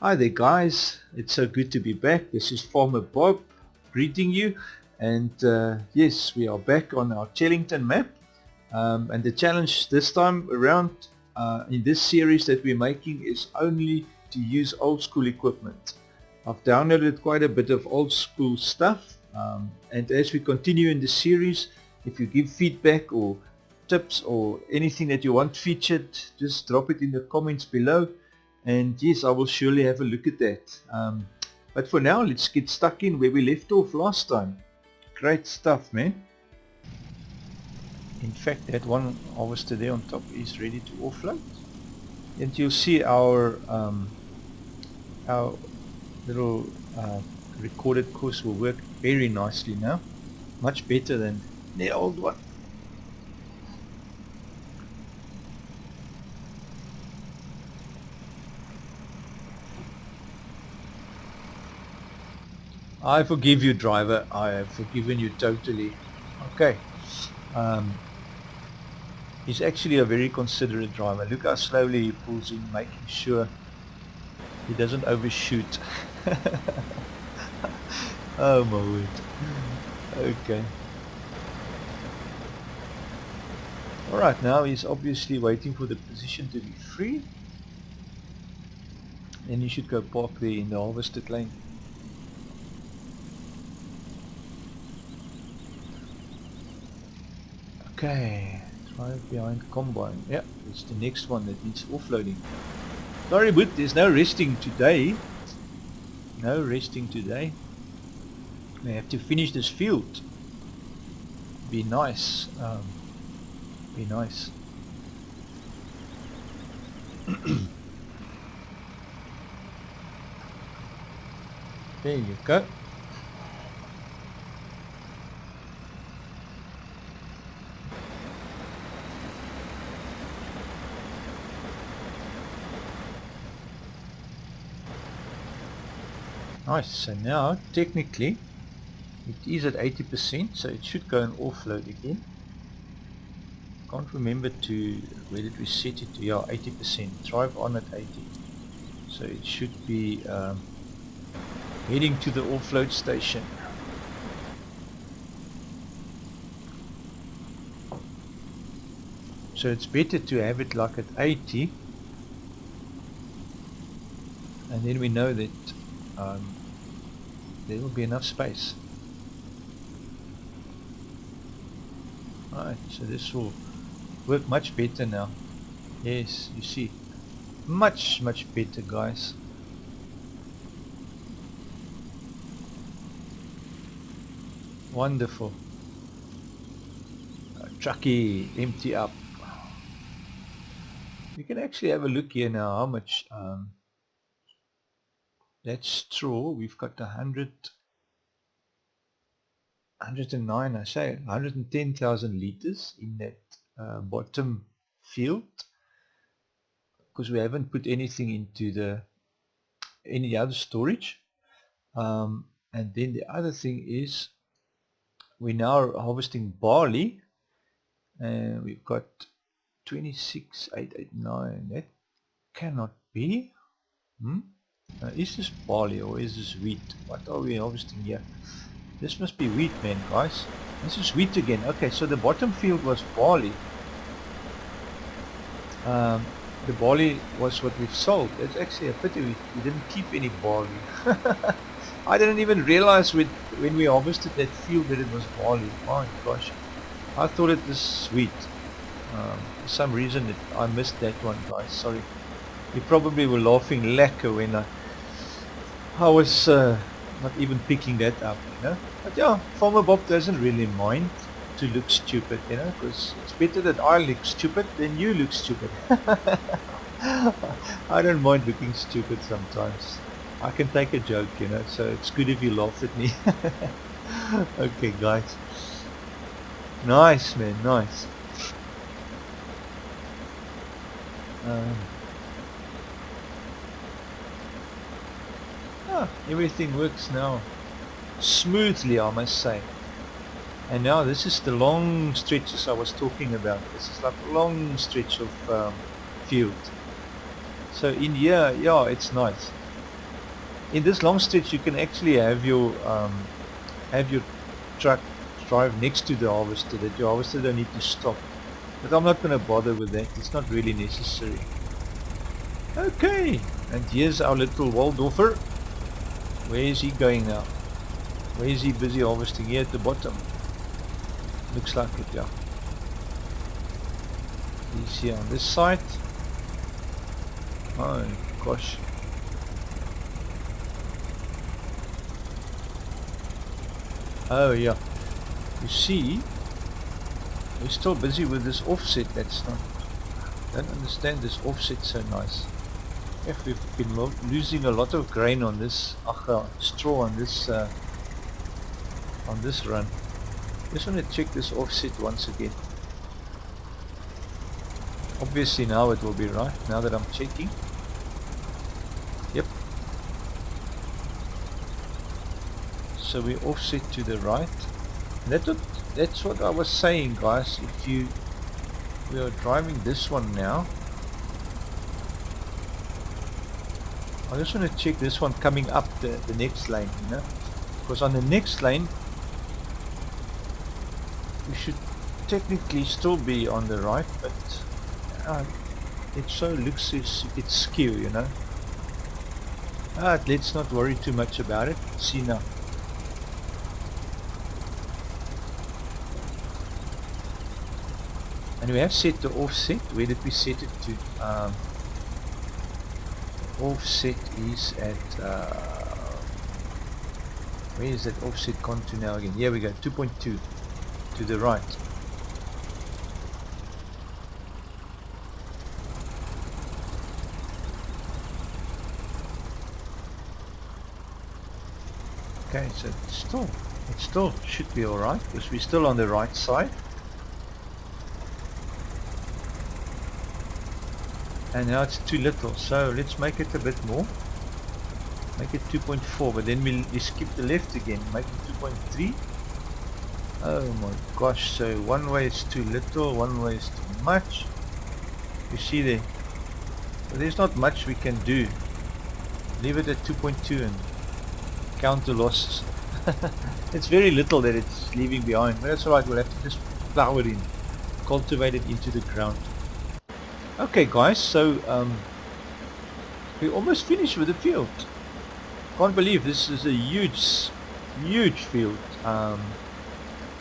Hi there guys, it's so good to be back. This is Farmer Bob greeting you, and yes, we are back on our Chellington map, and the challenge this time around in this series that we're making is only to use old school equipment. I've downloaded quite a bit of old school stuff, and as we continue in the series, if you give feedback or tips or anything that you want featured, just drop it in the comments below. And yes, I will surely have a look at that. But for now, let's get stuck in where we left off last time. Great stuff, man. In fact, that one harvester there on top is ready to offload. And you'll see our little recorded course will work very nicely now. Much better than the old one. I forgive you, driver. I have forgiven you totally. Okay. He's actually a very considerate driver. Look how slowly he pulls in, making sure he doesn't overshoot. Oh my word. Okay. Alright, now he's obviously waiting for the position to be free. Then you should go park there in the harvested lane. Okay, drive behind combine. Yeah, it's the next one that needs offloading. Sorry, but there's no resting today. No resting today. We have to finish this field. Be nice. Be nice. There you go. Nice, so now technically it is at 80%, so it should go and offload again. Can't remember where did we set it to? Yeah, 80%. Drive on at 80. So it should be heading to the offload station. So it's better to have it like at 80, and then we know that there will be enough space. Alright, so this will work much better now. Yes, you see, much better, guys. Wonderful. Truckie, empty up. You can actually have a look here now how much that straw. We've got 109, I say 110,000 liters in that bottom field, because we haven't put anything into any other storage. And then the other thing is we now are harvesting barley, and we've got 26,889. That cannot be. Is this barley or is this wheat? What are we harvesting here? This must be wheat, man, guys. This is wheat again. Okay, so the bottom field was barley. The barley was what we've sold. It's actually a pity we didn't keep any barley. I didn't even realize when we harvested that field that it was barley. My gosh, I thought it was wheat. For some reason I missed that one, guys. Sorry. You probably were laughing lacquer when I was not even picking that up, you know. But yeah, Farmer Bob doesn't really mind to look stupid, you know, because it's better that I look stupid than you look stupid. I don't mind looking stupid sometimes. I can take a joke, you know, so it's good if you laugh at me. Okay, guys. Nice, man, nice. Everything works now smoothly, I must say. And now this is the long stretches I was talking about. This is like a long stretch of field. So in here, yeah, it's nice. in this long stretch you can actually have your truck drive next to the harvester, that your harvester don't need to stop. But I'm not going to bother with that, it's not really necessary. Okay, and here's our little Waldorfer. Where is he going now? Where is he busy harvesting? Here at the bottom. Looks like it, yeah. He's here on this side. Oh gosh. Oh yeah. You see, we're still busy with this offset. That's not, I don't understand this offset so nice. If we've been losing a lot of grain on this straw on this run. Just want to check this offset once again. Obviously now it will be right, now that I'm checking. Yep. So we offset to the right. That's what I was saying, guys. If we are driving this one now. I just want to check this one coming up the next lane, you know, because on the next lane we should technically still be on the right, but it so looks as if it's skew, you know. Let's not worry too much about it. See now. And we have set the offset. Where did we set it to? Offset is at where is that offset gone to now again? Here we go, 2.2 to the right. Okay, so it still should be alright, because we're still on the right side. And now it's too little, so let's make it a bit more. Make it 2.4, but then we skip the left again, make it 2.3. Oh my gosh, so one way is too little, one way is too much. You see there, so there's not much we can do. Leave it at 2.2 and count the losses. It's very little that it's leaving behind, but that's alright, we'll have to just plow it in, cultivate it into the ground. Okay guys, so we're almost finished with the field. Can't believe this is a huge field,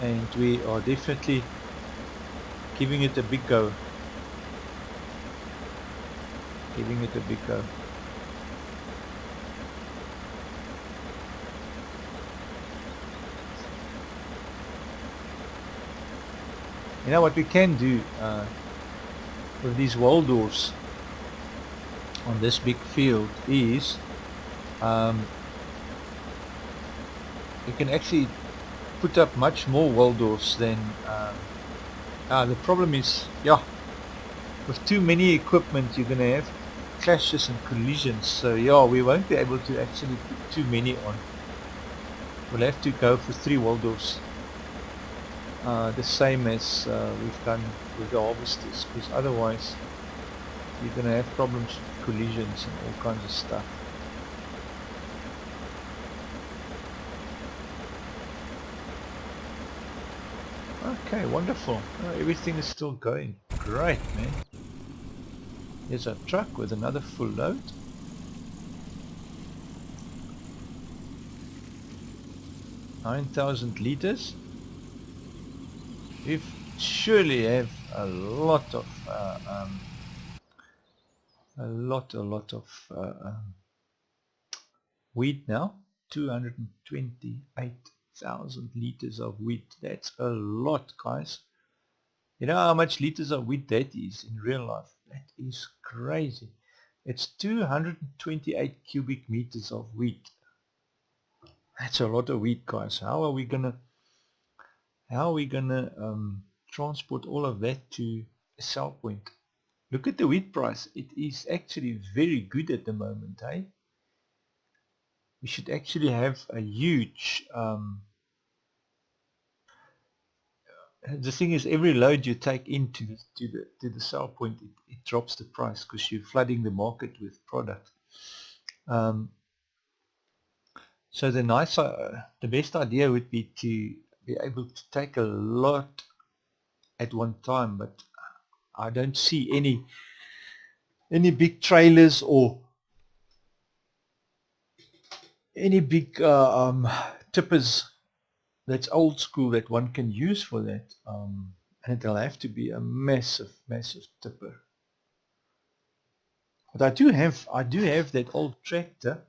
and we are definitely giving it a big go. Giving it a big go. You know what we can do with these Waldorfs on this big field is you can actually put up much more Waldorfs than the problem is, yeah, with too many equipment you're gonna have clashes and collisions, so yeah, we won't be able to actually put too many on. We'll have to go for 3 Waldorfs, the same as we've done with the harvesters, because otherwise you're going to have problems with collisions and all kinds of stuff. Okay, wonderful. Everything is still going great, man. Here's our truck with another full load. $9,000 liters. We surely have a lot of wheat now. 228,000 liters of wheat. That's a lot, guys. You know how much liters of wheat that is in real life? That is crazy. It's 228 cubic meters of wheat. That's a lot of wheat, guys. How are we gonna transport all of that to a sell point? Look at the wheat price. It is actually very good at the moment, eh? We should actually have a huge the thing is, every load you take into the sell point, it drops the price, because you're flooding the market with product. So the best idea would be to be able to take a lot at one time, but I don't see any big trailers or any big tippers that's old school that one can use for that, and it'll have to be a massive tipper. But I do have that old tractor,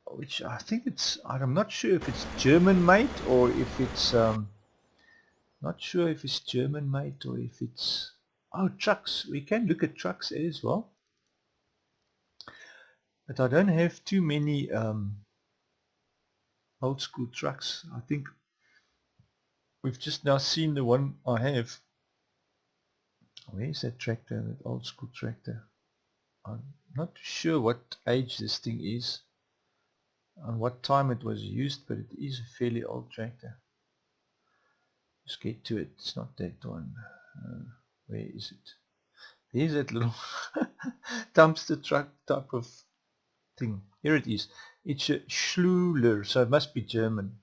which I think I'm not sure if it's German made or if it's not sure if it's German made or if it's trucks. We can look at trucks as well, but I don't have too many old school trucks. I think we've just now seen the one I have. Where is that tractor, that old school tractor? I'm not sure what age this thing is and what time it was used, but it is a fairly old tractor. Let's get to it. It's not that one. Where is it? There's that little dumpster truck type of thing. Here it is. It's a Schluler, so it must be German.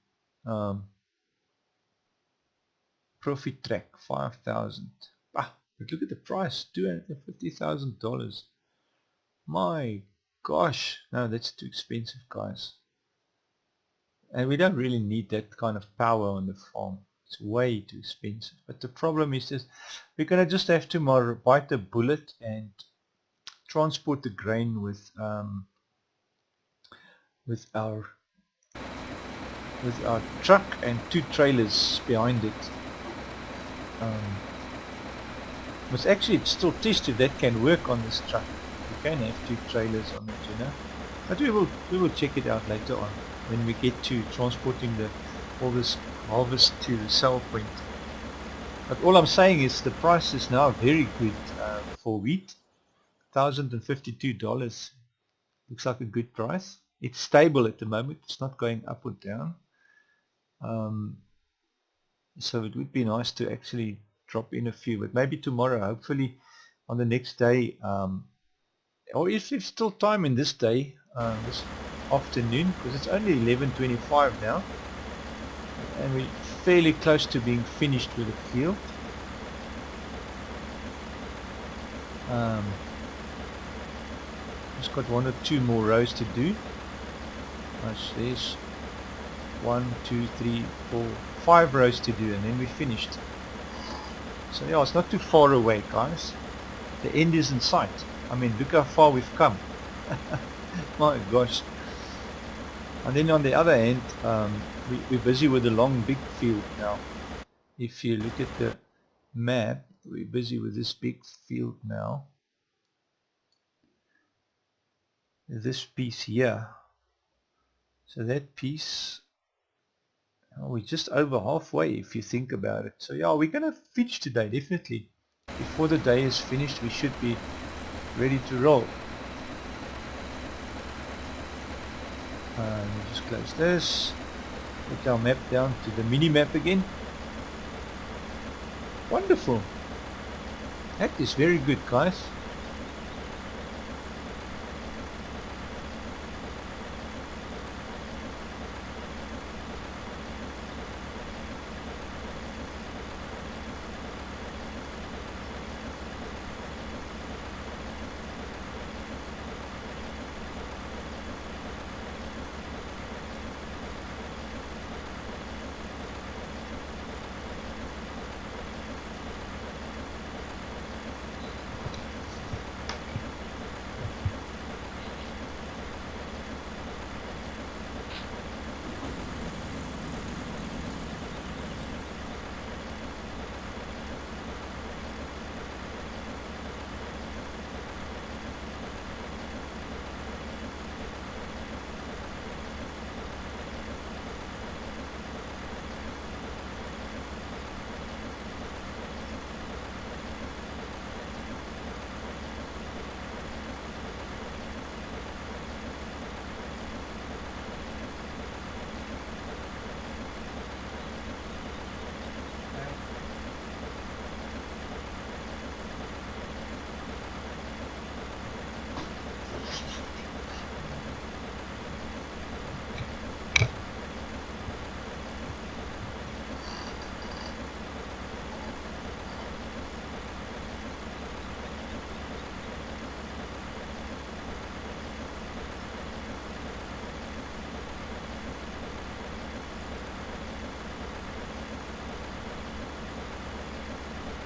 Profit track 5,000. But look at the price, $250,000. My gosh, no, that's too expensive, guys. And we don't really need that kind of power on the farm. It's way too expensive. But the problem is this: we're going to just have to bite the bullet and transport the grain with our truck and 2 trailers behind it. But actually it's still test if that can work on this truck. We can have 2 trailers on it, you know. But we will check it out later on when we get to transporting all this harvest to the sell point. But all I'm saying is the price is now very good for wheat. $1,052 looks like a good price. It's stable at the moment. It's not going up or down. So it would be nice to actually drop in a few, but maybe tomorrow, hopefully on the next day, or if there's still time in this day, this afternoon, because it's only 11:25 now and we're fairly close to being finished with the field. Just got 1 or 2 more rows to do. There's 1, 2, 3, 4, 5 rows to do, and then we're finished. So yeah, it's not too far away, guys. The end is in sight. I mean, look how far we've come. My gosh. And then on the other hand, we're busy with the long big field now. If you look at the map, we're busy with this big field now. This piece here. So that piece, we're just over halfway if you think about it. So yeah, we're going to finish today, definitely. Before the day is finished, we should be ready to roll. We'll just close this. Put our map down to the mini map again. Wonderful. That is very good, guys.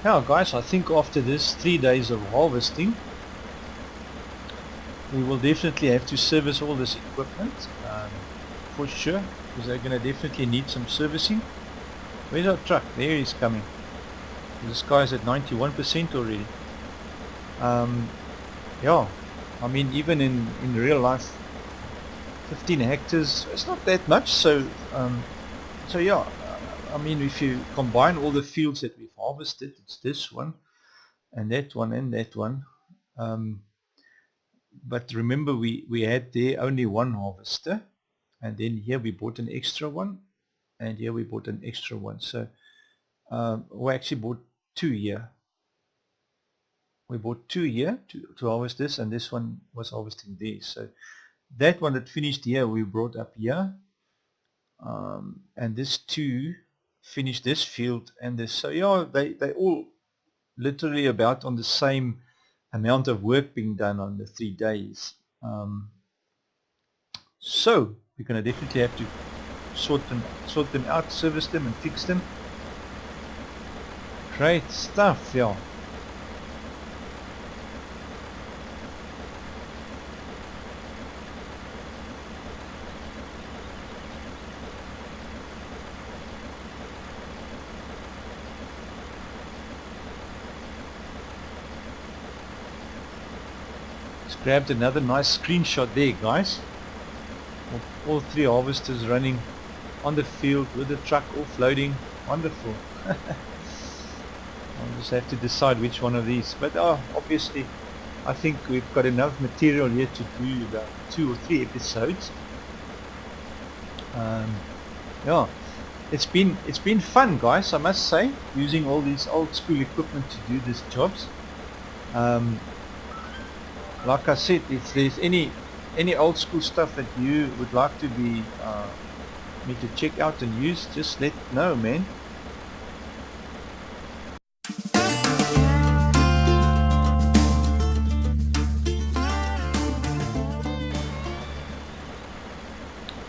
Now guys, I think after this 3 days of harvesting, we will definitely have to service all this equipment, for sure, because they're going to definitely need some servicing. Where's our truck? There he's coming. This guy's at 91% already. Yeah, I mean, even in real life, 15 hectares, it's not that much. So yeah, I mean, if you combine all the fields that we've harvested, it's this one and that one and that one. But remember, we had there only one harvester, and then here we bought an extra one, and here we bought an extra one. So we actually bought 2 here. We bought 2 here to harvest this, and this one was harvesting there. So that one that finished here we brought up here, and this 2 finished this field and this. So yeah, they all literally about on the same amount of work being done on the 3 days. So we're going to definitely have to sort them out, service them and fix them. Great stuff, yeah. Grabbed another nice screenshot there, guys, of all 3 harvesters running on the field with the truck offloading. Wonderful. I'll just have to decide which one of these, but obviously I think we've got enough material here to do about 2 or 3 episodes. Yeah, it's been fun, guys, I must say, using all these old school equipment to do these jobs. Like I said, if there's any old school stuff that you would like to be me to check out and use, just let me know, man.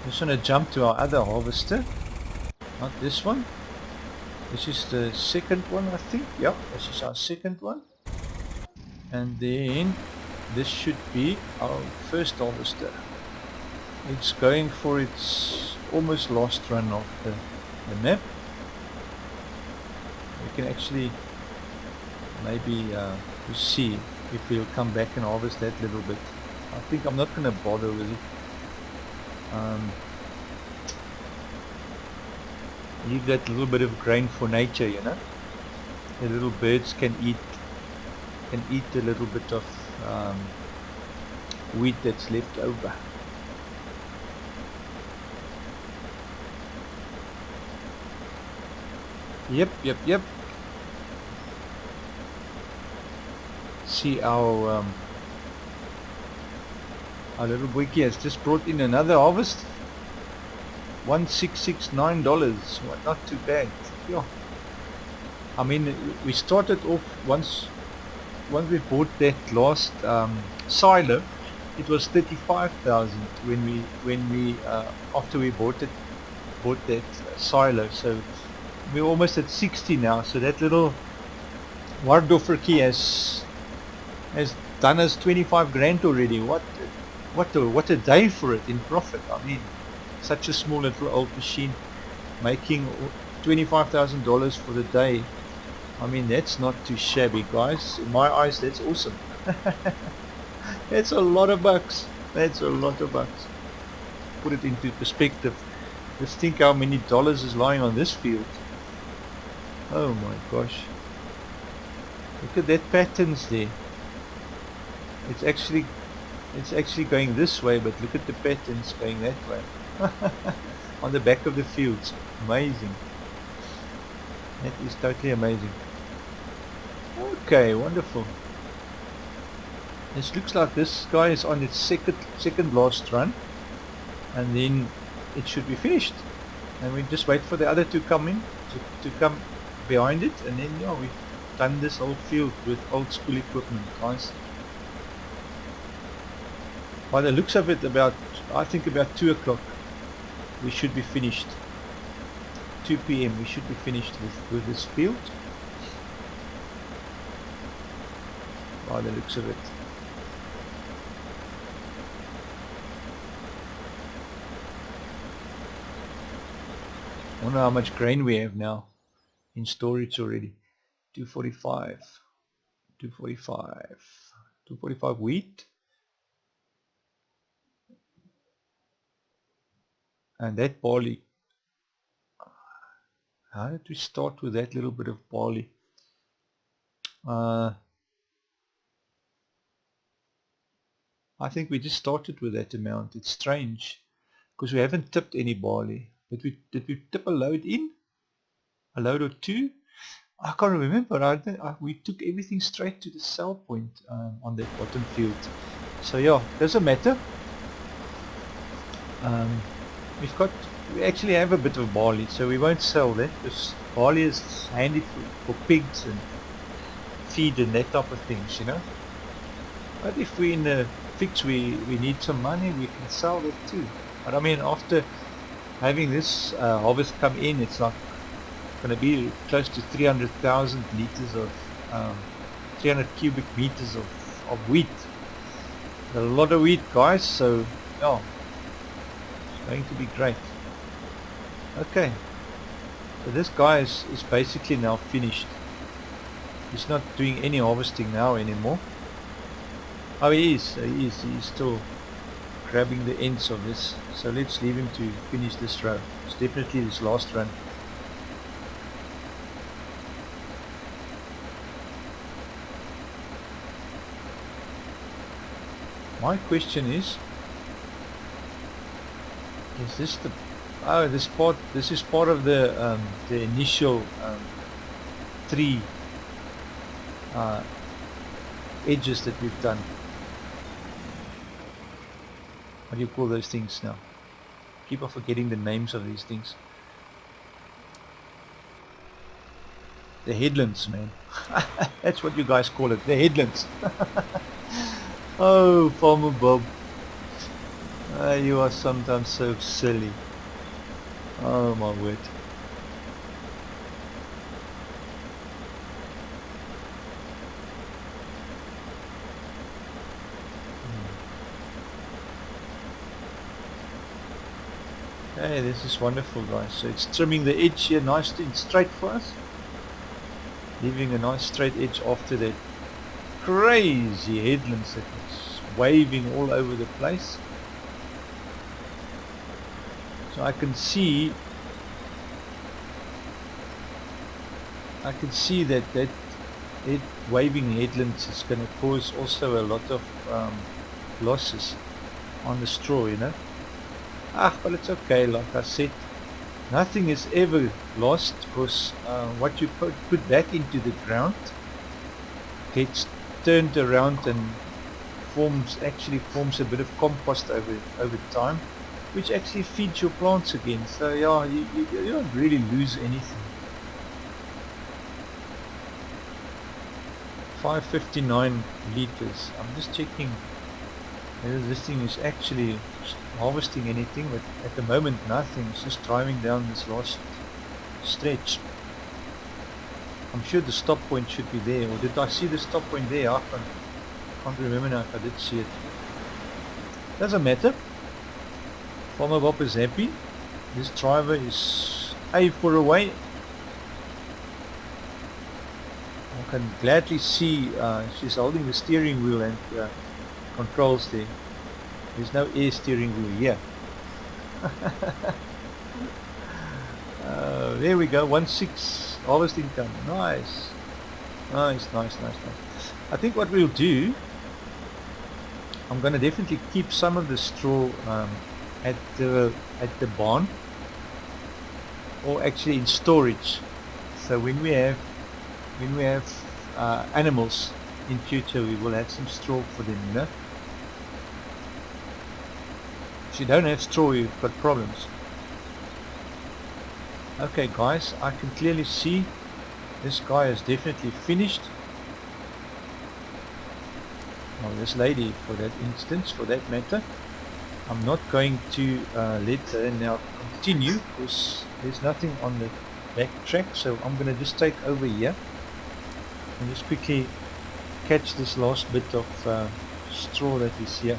Just want to jump to our other harvester, not this one. This is the second one, I think. Yeah, this is our second one, and then this should be our first harvester. It's going for its almost last run of the map. We can actually maybe see if we'll come back and harvest that little bit. I think I'm not going to bother with it. Leave that little bit of grain for nature, you know. The little birds can eat a little bit of wheat that's left over. Yep. See, our little boykie has just brought in another harvest. $1,669. Well, not too bad. Yeah. I mean, we started off once we bought that last silo, it was 35,000 when we after we bought that silo. So we're almost at 60 now. So that little Wardofferkie has done us 25 grand already. What a day for it in profit. I mean, such a small little old machine making $25,000 for the day. I mean, that's not too shabby, guys. In my eyes, that's awesome. That's a lot of bucks. That's a lot of bucks. Put it into perspective. Just think how many dollars is lying on this field. Oh my gosh. Look at that patterns there. It's actually going this way, but look at the patterns going that way. On the back of the fields. Amazing. That is totally amazing. Okay, wonderful. This looks like this guy is on its second last run, and then it should be finished. And we just wait for the other to come in, to come behind it, and then yeah, we've done this whole field with old school equipment, guys. By the looks of it, I think about 2 o'clock we should be finished. 2 p.m. we should be finished with this field. by the looks of it. I wonder how much grain we have now in storage already. 245, 245, 245 wheat. And that barley. How did we start with that little bit of barley? I think we just started with that amount. It's strange because we haven't tipped any barley. Did we tip a load in? A load or two? I can't remember. We took everything straight to the sell point on that bottom field. So yeah, doesn't matter. We actually have a bit of barley, so we won't sell that because barley is handy for pigs and feed and that type of things, you know. But if we're in a fix, we need some money, we can sell that too. But I mean, after having this harvest come in, it's like going to be close to 300,000 liters of 300 cubic meters of wheat. A lot of wheat, guys, so yeah, it's going to be great. Okay, so this guy is basically now finished. He's not doing any harvesting now anymore. Oh, he is still grabbing the ends of this. So let's leave him to finish this row. It's definitely this last run. My question is this the this is part of the initial 3 edges that we've done. What do you call those things now? Keep on forgetting the names of these things. The headlands, man. That's what you guys call it, the headlands. Oh, Farmer Bob. You are sometimes so silly. Oh my word. Hey, this is wonderful, guys. So it's trimming the edge here nice and straight for us, leaving a nice straight edge after that crazy headlands that was waving all over the place. So I can see that waving headlands is going to cause also a lot of losses on the straw, you know. But it's okay. Like I said, nothing is ever lost because what you put back into the ground gets turned around and actually forms a bit of compost over time, which actually feeds your plants again. So yeah, you don't really lose anything. 559 liters. I'm just checking whether this thing is actually harvesting anything, but at the moment nothing. It's just driving down this last stretch. I'm sure the stop point should be there, or did I see the stop point there? I can't remember now if I did see it. Doesn't matter. Farmer Bob is happy. This driver is A4 away. I can gladly see she's holding the steering wheel and controls there. There's no air steering wheel here. There we go, 1.6 harvest income. Nice. Nice. I think what we'll do, I'm going to definitely keep some of the straw at the barn, or actually in storage. So when we have animals in future, we will have some straw for them, you know. If you don't have straw, you've got problems. Okay guys, I can clearly see this guy is definitely finished. Well, this lady, for that instance, for that matter, I'm not going to let her now continue because there's nothing on the back track. So I'm going to just take over here and just quickly catch this last bit of straw that is here.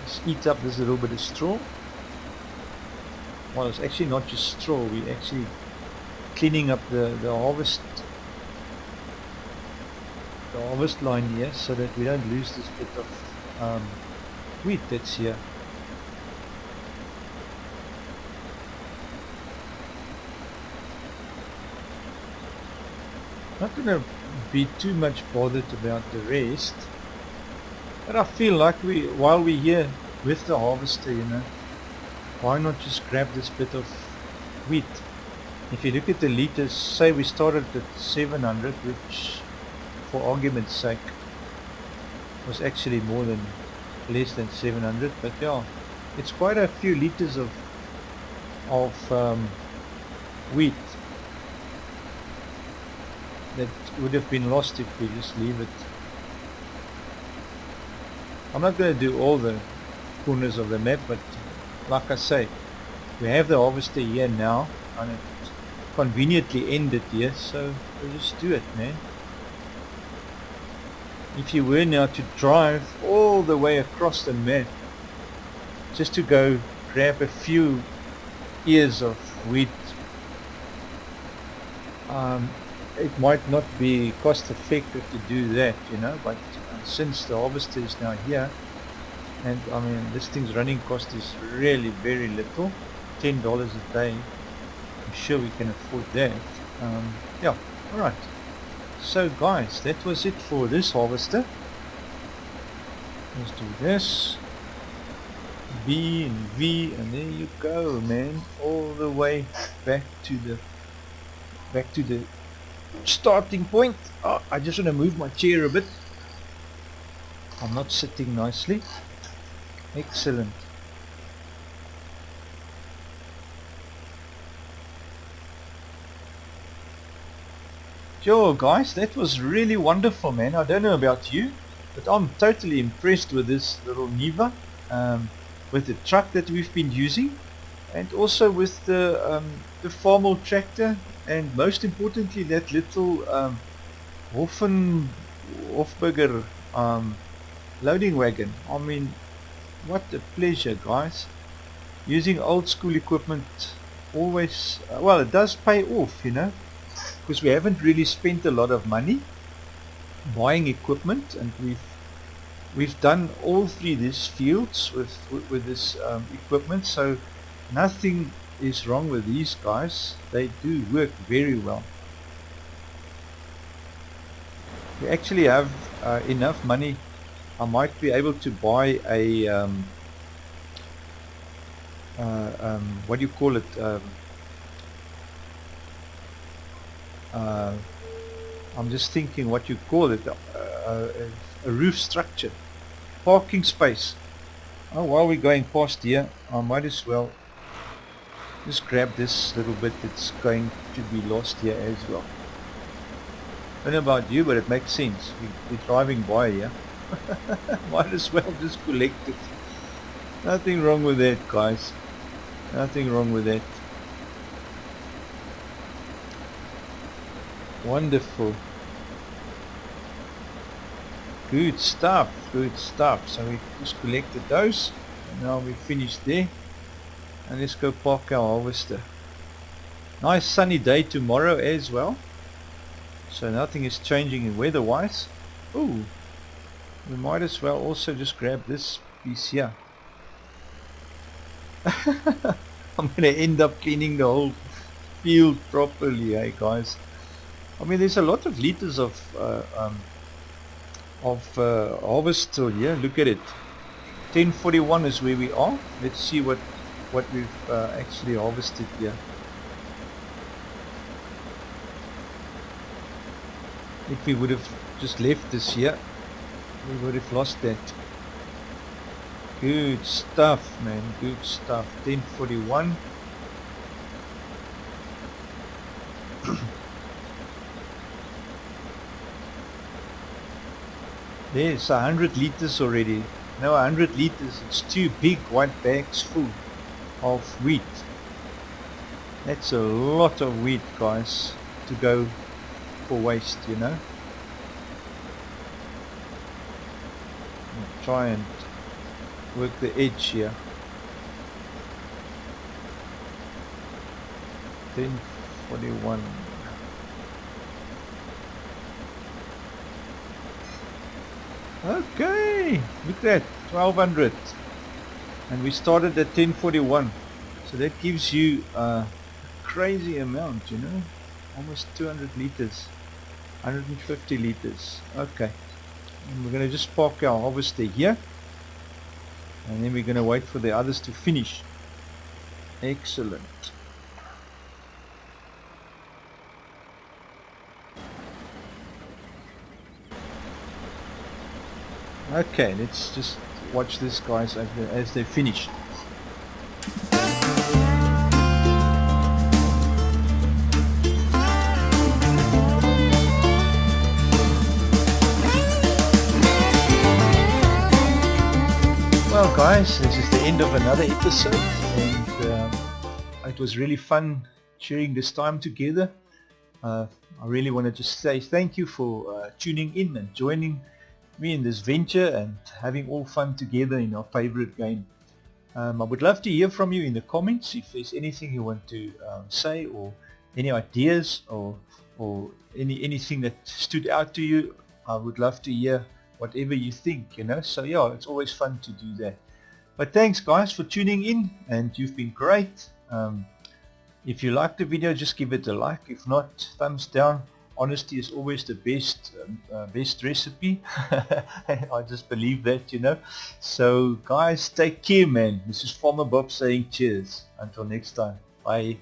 Let's eat up this little bit of straw. Well, it's actually not just straw, we're actually cleaning up the harvest line here, so that we don't lose this bit of wheat that's here. Not going to be too much bothered about the rest, but I feel like while we're here with the harvester, you know, why not just grab this bit of wheat? If you look at the liters, say we started at 700, which for argument's sake was actually less than 700, but yeah, it's quite a few liters of wheat that would have been lost if we just leave it. I'm not going to do all the corners of the map, but like I say, we have the harvester here now, and it conveniently ended here, so we'll just do it, man. If you were now to drive all the way across the map just to go grab a few ears of wheat, it might not be cost effective to do that, you know, but since the harvester is now here, and I mean this thing's running cost is really very little, $10 a day, I'm sure we can afford that. Yeah, alright. So guys, that was it for this harvester. Let's do this. B and V, and there you go, man. All the way back to the starting point. Oh, I just want to move my chair a bit. I'm not sitting nicely. Excellent. Yo guys, that was really wonderful, man. I don't know about you, but I'm totally impressed with this little Niva, with the truck that we've been using, and also with the Farmall tractor, and most importantly that little Hofberger loading wagon. I mean, what a pleasure, guys. Using old school equipment always, well, it does pay off, you know, because we haven't really spent a lot of money buying equipment, and we've done all three these fields with this equipment, so nothing is wrong with these guys. They do work very well. We actually have enough money. I might be able to buy a what do you call it, I'm just thinking what you call it, a roof structure, parking space. Oh, while we're going past here, I might as well just grab this little bit that's going to be lost here as well. I don't know about you, but it makes sense. We're driving by here. Might as well just collect it. Nothing wrong with that, guys. Nothing wrong with that. Wonderful. Good stuff, good stuff. So we just collected those, and now we're finished there. And let's go park our harvester. Nice sunny day tomorrow as well, so nothing is changing in weather wise. Ooh, we might as well also just grab this piece here. I'm gonna end up cleaning the whole field properly, hey guys. I mean, there's a lot of liters of harvest still here. Look at it. 1041 is where we are. Let's see what we've actually harvested here. If we would have just left this here, we would have lost that. Good stuff, man. Good stuff. 1041. There's 100 liters already. No, 100 liters. It's two big white bags full. of wheat. That's a lot of wheat, guys, to go for waste, you know. I'll try and work the edge here. 1041. Okay, look at that, 1200, and we started at 1041, so that gives you a crazy amount, you know, almost 200 liters, 150 liters. Okay, and we're going to just park our harvester here, and then we're going to wait for the others to finish. Excellent. Okay, let's just watch this, guys, as they finish. Well, guys, this is the end of another episode, and it was really fun sharing this time together. I really want to just say thank you for tuning in and joining me in this venture and having all fun together in our favorite game. I would love to hear from you in the comments if there's anything you want to say, or any ideas, or anything that stood out to you. I would love to hear whatever you think, you know. So yeah, it's always fun to do that. But thanks, guys, for tuning in, and you've been great. If you liked the video, just give it a like. If not, thumbs down. Honesty is always the best recipe. I just believe that, you know. So guys, take care, man. This is Farmer Bob saying cheers. Until next time. Bye.